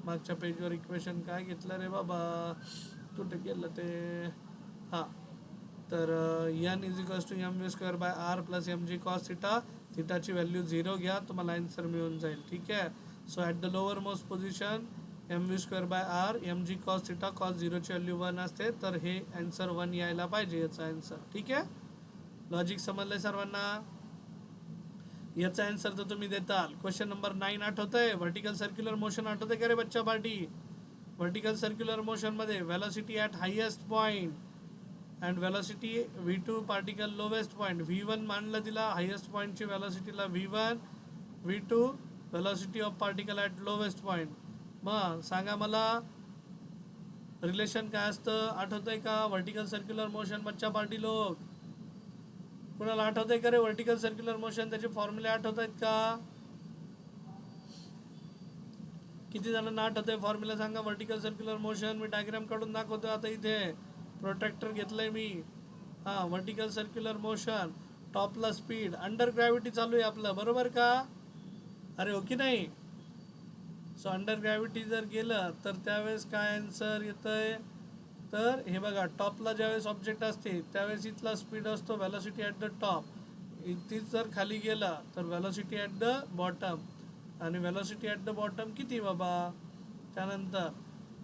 मागच्या पेजवर इक्वेशन काय घेतलं रे बाबा, कुठे गेलं ते? हां, तर n is equals to mv square by r plus mg cos theta. थिटाची व्हॅल्यू 0 घ्या, तुम्हाला आन्सर मिळून जाईल, ठीक आहे. So at the lower most position mv square by r mg cos theta, cos 0ची व्हॅल्यू 1 असते, तर हे आन्सर 1 यायला पाहिजे याचा आन्सर, ठीक आहे. लॉजिक समजलंय सर्वांना? याचा आन्सर तर तुम्ही देताल. क्वेश्चन नंबर 9 आठवतंय? व्हर्टिकल सर्क्युलर मोशन आठवतंय का रे बच्चा पार्टी? व्हर्टिकल सर्क्युलर मोशनमध्ये velocity at highest point and velocity v2 particle lowest point. v1 मानलं तिला हायेस्ट पॉईंटची वेलोसिटीला v1, v2 velocity of particle at lowest point. मग सांगा मला रिलेशन काय असतं, आठवतंय का? व्हर्टिकल सर्क्युलर मोशन बच्चा पार्टी लोक, कुणाला आठवतंय का रे व्हर्टिकल सर्क्युलर मोशन? त्याचे फॉर्म्युले आठवत आहेत का? किती जणांना आठवतंय फॉर्म्युला सांगा व्हर्टिकल सर्क्युलर मोशन? मी डायग्राम काढून दाखवतो आता, इथे प्रोटेक्टर घेतलंय मी. हां, व्हर्टिकल सर्क्युलर मोशन, टॉपला स्पीड, अंडर ग्रॅव्हिटी चालू आहे आपलं, बरोबर का? अरे हो की नाही? सो अंडर ग्रॅव्हिटी जर गेलं तर त्यावेळेस काय आन्सर येतंय? तर हे बघा, टॉपला ज्यावेळेस ऑब्जेक्ट असते त्यावेळेस इथला स्पीड असतो वेलोसिटी ॲट द टॉप. इथेच जर खाली गेला तर वेलोसिटी ॲट द बॉटम. आणि वेलोसिटी ॲट द बॉटम किती बाबा? त्यानंतर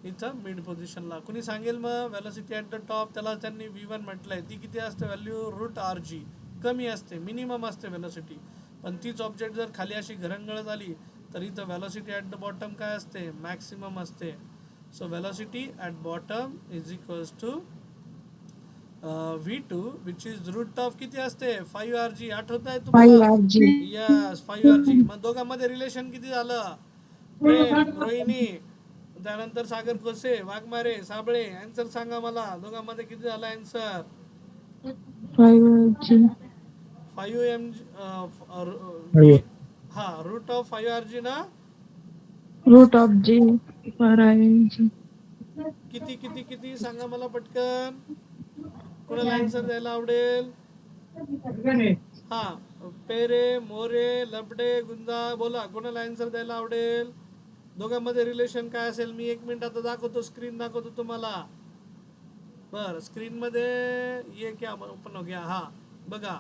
इथं मिड पोझिशनला. कुणी सांगेल मग व्हेलॉसिटी ॲट द टॉप, त्याला त्यांनी V1 म्हटलंय. ती किती असते व्हॅल्यू? Route R G. कमी असते, मिनिमम असते व्हेलॉसिटी. पण तीच ऑब्जेक्ट जर खाली अशी घरंगळत आली तर इथं व्हेलॉसिटी ॲट द बॉटम काय असते? मॅक्सिमम असते. So velocity at bottom is equals to V2 which is root of किती असते? 5rg. आठवत आहे तुम्हाला? 5rg. Yes, 5rg. मग दोघांमध्ये रिलेशन किती झालं? प्रेम, रोहिणी, त्यानंतर सागर कोसे, वाघमारे, साबळे. आन्सर सांगा मला, दोघांमध्ये किती झाला आन्सर? 5rg. 5 5. हा, रूट ऑफ 5rg ना. Root of g per ing. किती किती किती सांगा मला पटकन. कोणाला आन्सर द्यायला आवडेल? हा, पेरे, मोरे, लबडे, गुंजा, बोला कोणाला आन्सर द्यायला आवडेल? दोघांमध्ये रिलेशन काय असेल? मी 1 मिनिट आता दाखवतो, स्क्रीन दाखवतो तुम्हाला. बर, स्क्रीन मध्ये ये क्या ओपन हो गया. हा बघा,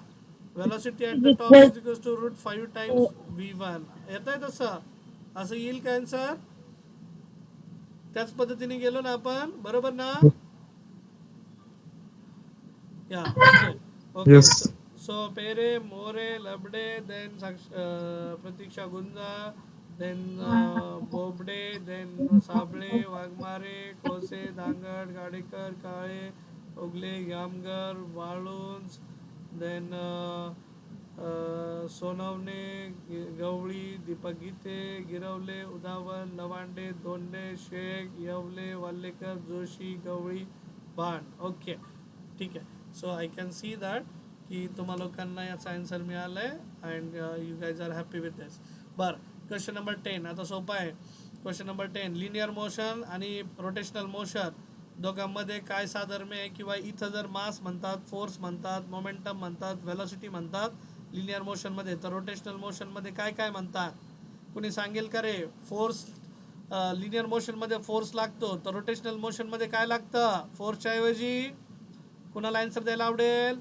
velocity at the top is equals to root 5 times V1. येत आहे तसं? असं येईल का आन्सर? त्याच पद्धतीने गेलो ना आपण, बरोबर ना? या ओके ओके. Yes. सो पेरे, मोरे, लबडे, देन प्रतीक्षा गुंजा, देन बोबडे, देन साबळे, वाघमारे, कोसे, दांगड, गाडेकर, काळे, ओगले, यामगर, वाळुंज, देन सोनवणे, गवळी, दीपक गीते, गिरवले, उदावन, लवांडे, दोंडे, शेख, येवले, वाल्लेकर, जोशी, गवळी, भांड. ओके, ठीक आहे. So I can see that की तुम्हा लोकांना याचा आन्सर मिळाला आहे and you guys are happy with this. बरं, क्वेश्चन नंबर 10 आता सोपा आहे. क्वेश्चन नंबर 10, लिनियर मोशन आणि रोटेशनल मोशन दोघांमध्ये काय साधर्म्य आहे? किंवा इथं जर मास म्हणतात, फोर्स म्हणतात, मोमेंटम म्हणतात, व्हेलॉसिटी म्हणतात लिनियर मोशनमध्ये, तर रोटेशनल मोशनमध्ये काय काय म्हणतात? कुणी सांगेल का रे? फोर्स, लिनियर मोशनमध्ये फोर्स लागतो, तर रोटेशनल मोशनमध्ये काय लागतं फोर्सच्या ऐवजी? कुणाला आन्सर द्यायला आवडेल?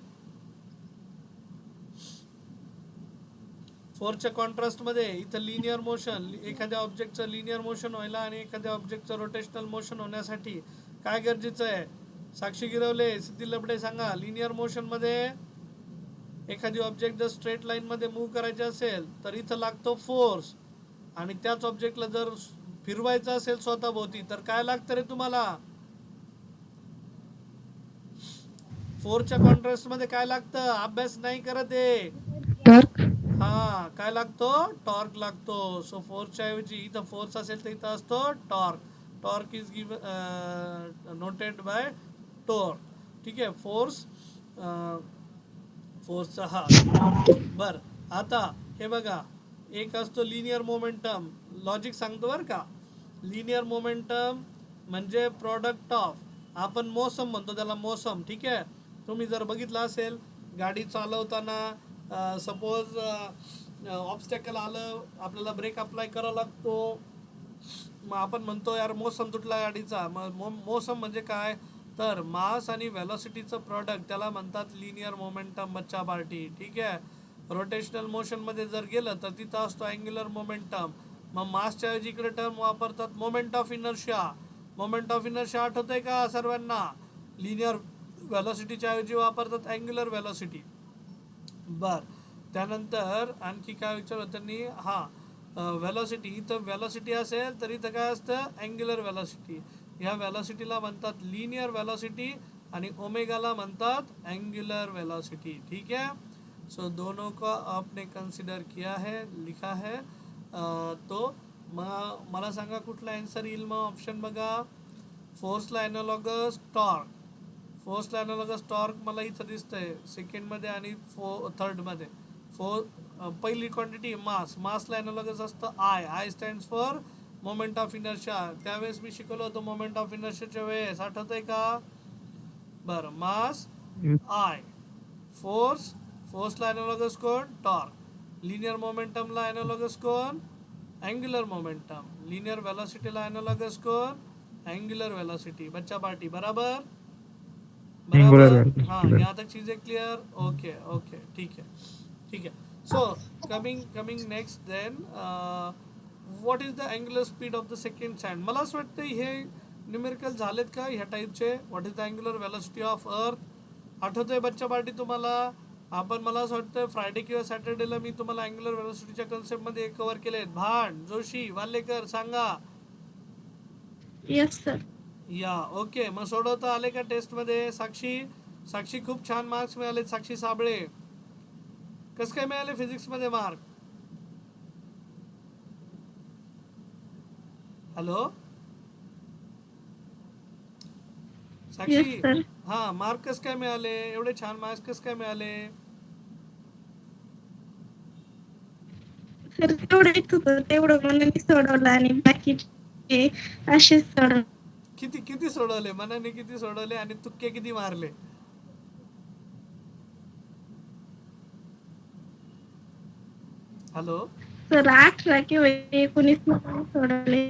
फोर्सच्या कॉन्ट्रास्टमध्ये इथं लिनियर मोशन, एखाद्या ऑब्जेक्टचं लिनियर मोशन व्हायला आणि एखाद्या ऑब्जेक्टचं रोटेशनल मोशन होण्यासाठी काय गरजेचं आहे? साक्षी गिरवले, सिद्धी लबडे सांगा. लिनियर मोशनमध्ये एखादी ऑब्जेक्ट जर स्ट्रेट लाईनमध्ये मूव्ह करायची असेल तर इथं लागतो फोर्स, आणि त्याच ऑब्जेक्टला जर फिरवायचं असेल स्वतःभोवती तर काय लागतं रे तुम्हाला? फोर्सच्या कॉन्ट्रास्टमध्ये काय लागतं? अभ्यास नाही करत आहे. Torque. हा, काय लागतो? टॉर्क लागतो. सो फोर्सच्या ऐवजी इथं फोर्स असेल तर इथं असतो torque. Torque is noted bye torque. ठीक आहे, फोर्सचा हा. बर, आता हे बघा, एक असतो लिनियर मोमेंटम. लॉजिक सांगतो बरं का. लिनियर मोमेंटम म्हणजे प्रॉडक्ट ऑफ, आपण मोसम म्हणतो त्याला, मोसम. ठीक आहे, तुम्ही जर बघितलं असेल गाडी चालवताना, सपोज ऑब्स्टॅकल आलं, आपल्याला ब्रेक अप्लाय करावा लागतो, मग आपण म्हणतो यार मोसम तुटला गाडीचा. मग मोसम म्हणजे काय? तर मास आणि व्हेलॉसिटीचं प्रॉडक्ट, त्याला म्हणतात लिनियर मोमेंटम, बच्चा पार्टी. ठीक आहे, रोटेशनल मोशनमध्ये जर गेलं तर तिथं असतो अँग्युलर मोमेंटम. मग मासच्या ऐवजी इकडे टर्म वापरतात moment of inertia. Moment of inertia आठवत आहे का सर्वांना? लिनियर व्हेलॉसिटीच्या ऐवजी वापरतात अँग्युलर व्हेलॉसिटी. बर, त्यानंतर आणखी काय विचारलं त्यांनी? हा, व्हेलॉसिटी. इथं व्हेलॉसिटी असेल तर इथं काय असतं? Angular velocity. ह्या व्हेलॉसिटीला म्हणतात लिनियर व्हेलॉसिटी आणि ओमेगाला म्हणतात अँग्युलर व्हेलॉसिटी. ठीक है, सो दोनों को आपने कंसिडर किया है, लिखा है. तो मला सांगा कुठला आन्सर येईल मग? ऑप्शन बघा. फोर्सला ॲनालॉगस टॉर्क. फोर्सला ॲनालॉगस टॉर्क मला इथं दिसतंय सेकंडमध्ये आणि थर्डमध्ये. पहिली क्वांटिटी मास. मासला ॲनालॉगस असतं I stands for moment of inertia. त्यावेळेस मी शिकवलं होतं मोमेंट ऑफ इनर्शियाच्या वेळेस, आठवत आहे का? बरं, मास आय. फोर्सला ॲनालॉगस कोण? टॉर्क. लिनियर मोमेंटमला ॲनालॉगस कोण? Angular momentum. लिनियर व्हेलॉसिटीला ॲनालॉगस कोण? Angular velocity. बच्चा पार्टी, बराबर बराबर. हाँ, यहाँ तक चीजें क्लियर? ओके ओके, ठीक है ठीक है. So coming next then, what is the angular speed of the second sand? मला असं वाटतं हे न्यूमेरिकल झालेत का ह्या टाईपचे? What is the angular velocity of earth? आठवतंय बच्चा पार्टी तुम्हाला? आपण मला असं वाटतं फ्रायडे किंवा सॅटर्डेला मी तुम्हाला अँग्युलर व्हेलॉसिटीच्या कन्सेप्टमध्ये कव्हर केलेत. भाट, जोशी, वाल्लेकर सांगा. Yes sir. या ओके. मग सोडवता आले का टेस्टमध्ये? साक्षी, साक्षी खूप छान मार्क्स मिळाले. साक्षी साबळे कसं काय मिळाले फिजिक्समध्ये mark? Hello Sakshi. Yes sir. हा, मार्क कसं काय मिळाले? एवढे छान मार्क्स कसं काय मिळाले? सर तेवढंच होतं, तेवढं मनाने सोडवलं आणि बाकीचे असेच सोडवले. किती किती सोडवले? मनाने किती सोडवले आणि तुक्के किती मारले? हॅलो. सर 18 किंवा 19 मनाने सोडवले.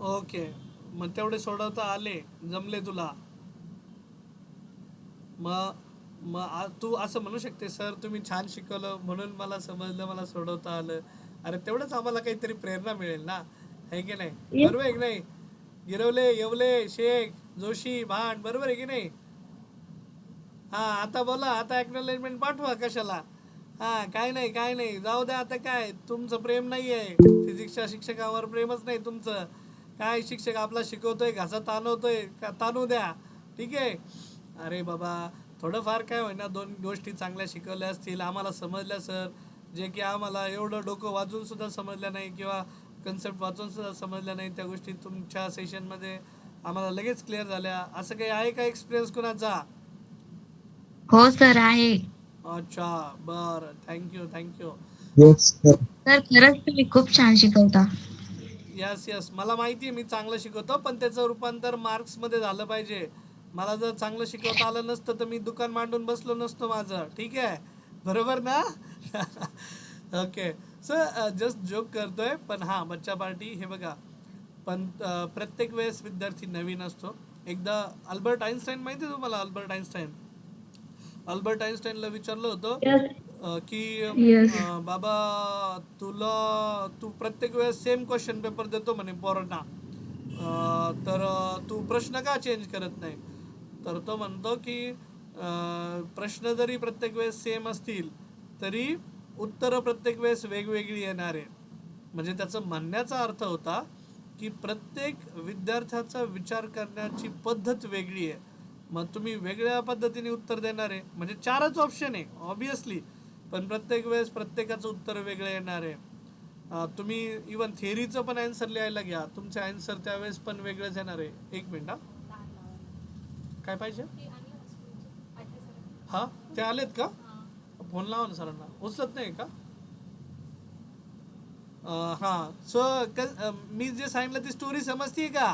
ओके. मग तेवढे सोडवता आले, जमले तुला. मग मग तू असं म्हणू शकते सर तुम्ही छान शिकवलं म्हणून मला समजलं, मला सोडवता आलं. अरे तेवढंच आम्हाला काहीतरी प्रेरणा मिळेल ना, आहे की नाही? Yes. बरोबर आहे की नाही? गिरवले, येवले, शेख, जोशी, भांड, बरोबर आहे की नाही? हा, आता बोला. आता एक्नॉलेजमेंट पाठवा कशाला. हा, काय नाही काय नाही, जाऊ द्या. आता काय तुमचं प्रेम नाही आहे फिजिक्सच्या शिक्षकावर, प्रेमच नाही तुमचं. काय शिक्षक आपला शिकवतोय, घासा ताणवतोय का? ताणू द्या, ठीक आहे. अरे बाबा, थोडंफार काय होईना 2 गोष्टी चांगल्या शिकवल्या असतील, आम्हाला समजल्या सर, जे की आम्हाला एवढं डोकं वाजून सुद्धा समजल्या नाही किंवा कन्सेप्ट वाचून सुद्धा समजल्या नाही, त्या गोष्टी तुमच्या सेशनमध्ये आम्हाला लगेच क्लिअर झाल्या. असं काही आहे का एक्सपिरियन्स कुणाचा? हो सर आहे. अच्छा, बरं. थँक्यू. Yes sir. सर खरंच तुम्ही खूप छान शिकवता. यस, मला माहिती आहे मी चांगलं शिकवतो, पण त्याचं रूपांतर मार्क्समध्ये झालं पाहिजे. मला जर चांगलं शिकवता आलं नसतं तर मी दुकान मांडून बसलो नसतो माझं, ठीक आहे? बरोबर ना? ओके. सर जस्ट जोक करतोय, पण हां, बच्चा पार्टी हे बघा, पण प्रत्येक वेळेस विद्यार्थी नवीन असतो. एकदा अल्बर्ट आईन्स्टाईन, माहिती आहे तुम्हाला अल्बर्ट आईन्स्टाईन? अल्बर्ट आईन्स्टाईनला विचारलं होतं की येस. बाबा तू प्रत्येक वेळेस सेम क्वेश्चन पेपर देतो म्हणे पोरांना, तर तू प्रश्न का चेंज करत नाही? तर तो म्हणतो की प्रश्न जरी प्रत्येक वेळेस सेम असतील तरी उत्तरं प्रत्येक वेळेस वेगवेगळी येणार आहे. म्हणजे त्याचं म्हणण्याचा अर्थ होता की प्रत्येक विद्यार्थ्याचा विचार करण्याची पद्धत वेगळी आहे. मग तुम्ही वेगळ्या पद्धतीने उत्तर देणार आहे, म्हणजे 4च ऑप्शन आहे ऑब्विसली, पण प्रत्येक वेळेस प्रत्येकाचं उत्तर वेगळं येणार आहे. तुम्ही इवन थिअरीचं पण आन्सर लिहायला घ्या, तुमचे आन्सर त्यावेळेस पण वेगळंच येणार आहे. 1 मिनिट. काय पाहिजे? हा, ते आलेत का? फोन लावा ना सरांना. उचलत नाही का? हां. सो मी जे सांगितलं ती स्टोरी समजते का?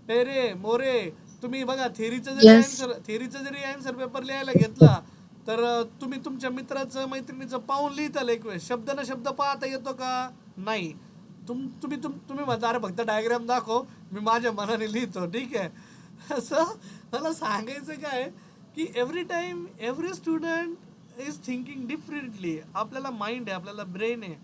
पेरे मोरे, तुम्ही बघा Yes. थेरीचा जरी आन्सर पेपर लिहायला घेतला तर तुम्ही तुमच्या मित्राचं मैत्रिणीचं पाहून लिहिताल एक वेळेस, शब्द ना शब्द पाहता येतो का? नाही. तुम्ही म्हणता अरे फक्त डायग्राम दाखव, मी माझ्या मनाने लिहितो, ठीक आहे? असं मला सांगायचं काय की every time every student is thinking differently. आपल्याला माइंड आहे, आपल्याला ब्रेन आहे.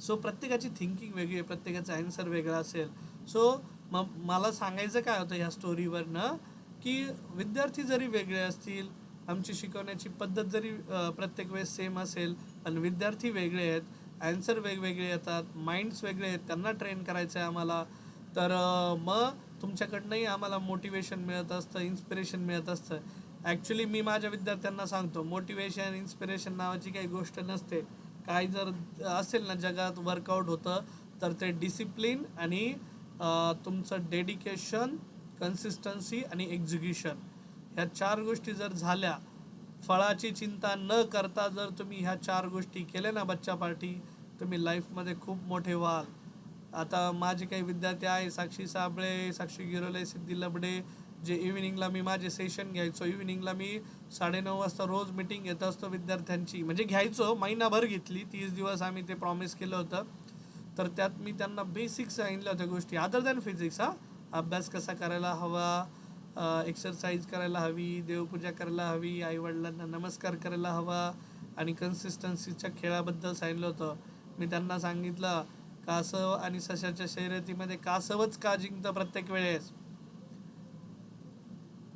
सो प्रत्येकाची थिंकिंग वेगळी आहे, प्रत्येकाचा आन्सर वेगळा असेल. सो मग मला सांगायचं काय होतं ह्या स्टोरीवरनं की विद्यार्थी जरी वेगळे असतील, आमची शिकवण्याची पद्धत जरी प्रत्येक वेळेस सेम असेल, पण विद्यार्थी वेगळे आहेत, आन्सर वेगवेगळे येतात, माइंड्स वेगळे आहेत, त्यांना ट्रेन करायचं आहे आम्हाला. तर मग तुमच्याकडनंही आम्हाला मोटिवेशन मिळत असतं, इन्स्पिरेशन मिळत असतं. ॲक्च्युली मी माझ्या विद्यार्थ्यांना सांगतो, मोटिवेशन इन्स्पिरेशन नावाची काही गोष्ट नसते. काही जर असेल ना जगात वर्कआउट होतं तर ते डिसिप्लिन आणि तुमचं डेडिकेशन, कन्सिस्टन्सी आणि एक्झिक्युशन, ह्या 4 गोष्टी जर झाल्या, फळाची चिंता न करता जर तुम्ही ह्या 4 गोष्टी केल्या ना बच्चा पार्टी, तुम्ही लाईफमध्ये खूप मोठे व्हाल. आता माझे काही विद्यार्थी आहे, साक्षी साबळे, साक्षी गिरोले, सिद्धी लबडे, जे इव्हिनिंगला मी माझे सेशन घ्यायचो. इव्हिनिंगला मी 9:30 वाजता रोज मीटिंग घेत असतो विद्यार्थ्यांची, म्हणजे घ्यायचो, महिनाभर घेतली, 30 दिवस आम्ही ते प्रॉमिस केलं होतं. तर त्यात मी त्यांना बेसिक सांगितल्या होत्या गोष्टी अदर दॅन फिजिक्स. अभ्यास कसा करायला हवा, एक्सरसाइज करायला हवी, देवपूजा करायला हवी, आईवडिलांना नमस्कार करायला हवा आणि कन्सिस्टन्सीच्या खेळाबद्दल सांगितलं होतं. मी त्यांना सांगितलं कासव आणि सशाच्या शर्यतीमध्ये कासवच का जिंकतं प्रत्येक वेळेस?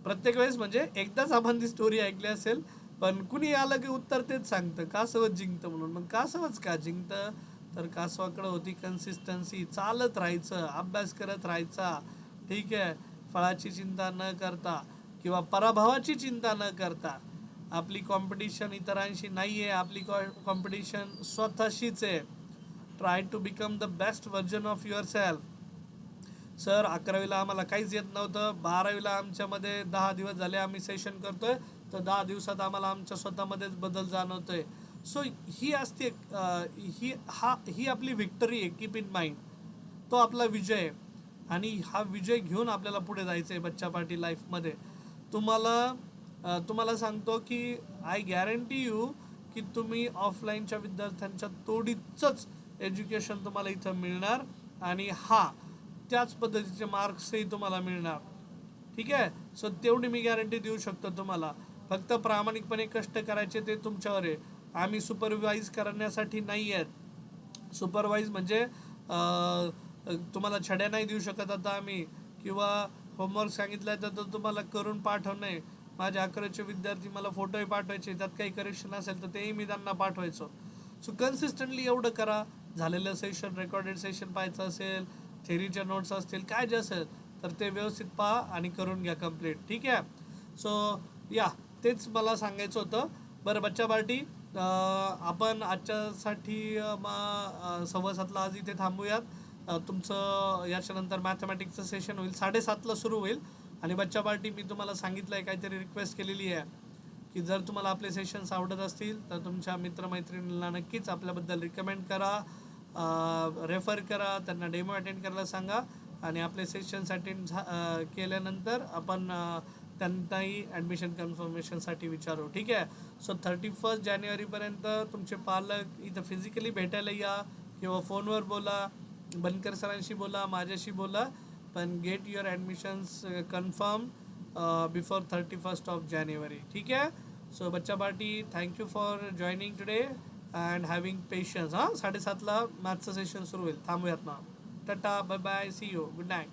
प्रत्येक वेळेस म्हणजे एकदाच आपण ती स्टोरी ऐकली असेल, पण कुणी आलं की उत्तर तेच सांगतं, कासवच जिंकतं म्हणून. मग कासवच का जिंकतं? तर कासवाकडे होती कन्सिस्टन्सी, चालत राहायचं, अभ्यास करत राहायचा, ठीक आहे, फळाची चिंता न करता किंवा पराभवाची चिंता न करता. आपली कॉम्पिटिशन इतरांशी नाही आहे, आपली कॉम्पिटिशन स्वतःशीच आहे. Try to become the best version of yourself. Sir 11वीला आम्हाला काहीच येत नव्हतं, 12वीला आमच्यामध्ये 10 दिवस झाले आम्ही सेशन करतोय, तर 10 दिवसात आम्हाला आमच्या स्वतःमध्येच बदल जाणवतोय. सो ही असते ही आपली विक्टरी आहे. कीप इन माइंड, तो आपला विजय आहे आणि हा विजय घेऊन आपल्याला पुढे जायचं आहे बच्चा पार्टी लाईफमध्ये. तुम्हाला सांगतो की आय गॅरंटी यू की तुम्ही ऑफलाईनच्या विद्यार्थ्यांच्या तोडीचंच एज्युकेशन तुम्हाला इथं मिळणार आणि त्याच पद्धतीचे मार्क्सही तुम्हाला मिळणार, ठीक आहे. सो तेवढी मी गॅरंटी देऊ शकतो तुम्हाला. फक्त प्रामाणिकपणे कष्ट करायचे ते तुमच्यावर आहे. आम्ही सुपरवाईज करण्यासाठी नाही आहेत. सुपरवाईज म्हणजे तुम्हाला छड्या नाही देऊ शकत आता आम्ही, किंवा होमवर्क सांगितलं तर तो तुम्हाला करून पाठवणे. माझे 11वीचे विद्यार्थी मला फोटोही पाठवायचे, त्यात काही करेक्शन असेल तर तेही मी त्यांना पाठवायचो. सो कन्सिस्टंटली एवढं करा. झालेलं सेशन, रेकॉर्डेड सेशन पाहायचं असेल, थेरीच्या नोट्स असतील, काय जे असेल तर ते व्यवस्थित पहा आणि करून घ्या कंप्लीट, ठीक आहे. सो तेच मला सांगायचं होतं. बरं बच्चा पार्टी, आपण आजच्यासाठी 7:15 आज इथे थांबूयात. तुमचं याच्यानंतर मॅथमॅटिक्सचं सेशन होईल, 7:30ला सुरू होईल. आणि बच्चा पार्टी, मी तुम्हाला सांगितलं आहे, काहीतरी रिक्वेस्ट केलेली आहे की जर तुम्हाला आपले सेशन्स आवडत असतील तर तुमच्या मित्रमैत्रिणींना नक्कीच आपल्याबद्दल रिकमेंड करा, रेफर करा, त्यांना डेमो अटेंड करायला सांगा आणि आपले सेशन्स अटेंड केल्यानंतर आपण त्यांनाही ॲडमिशन कन्फर्मेशनसाठी विचारू, ठीक आहे. सो 31 जानेवारीपर्यंत तुमचे पालक इथं फिजिकली भेटायला या किंवा फोनवर बोला, बनकर सरांशी बोला, माझ्याशी बोला, पण get your admissions confirm before 31st of जानेवारी, ठीक आहे. सो बच्चा party, thank you for joining today and having patience. 7:30ला मॅथचं सेशन सुरू होईल. थांबूयात ना. Tata, bye bye, see you, good night.